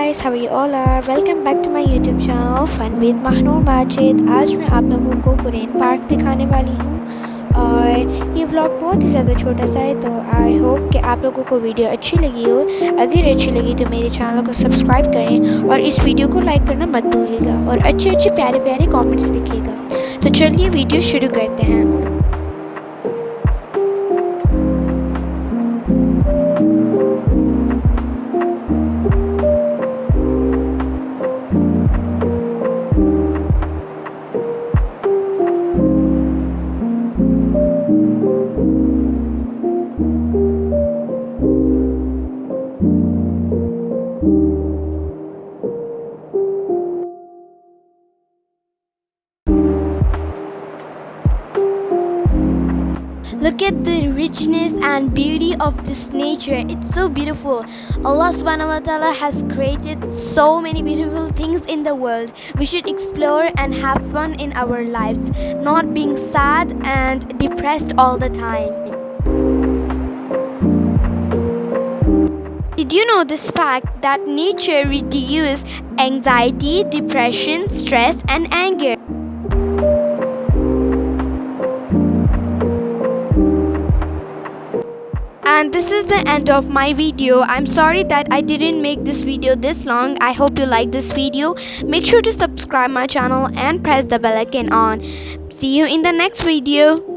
guys, how are you all are? Welcome back to my YouTube channel Fun with Mahnur Majid। आज मैं आप लोगों को कुरेन park दिखाने वाली हूँ और ये व्लॉग बहुत ही ज़्यादा छोटा सा है, तो आई होप कि आप लोगों को वीडियो अच्छी लगी हो। अगर अच्छी लगी तो मेरे चैनल को सब्सक्राइब करें और इस वीडियो को लाइक करना मत भूलिएगा और अच्छे अच्छे प्यारे प्यारे कमेंट्स लिखिएगा। तो चलिए वीडियो शुरू करते हैं। Look at the richness and beauty of this nature. It's so beautiful. Allah subhanahu wa ta'ala has created so many beautiful things in the world. We should explore and have fun in our lives, not being sad and depressed all the time. Did you know this fact that nature reduces anxiety, depression, stress and anger? And this is the end of my video. I'm sorry that I didn't make this video this long. I hope you like this video. Make sure to subscribe my channel and press the bell icon on. See you in the next video.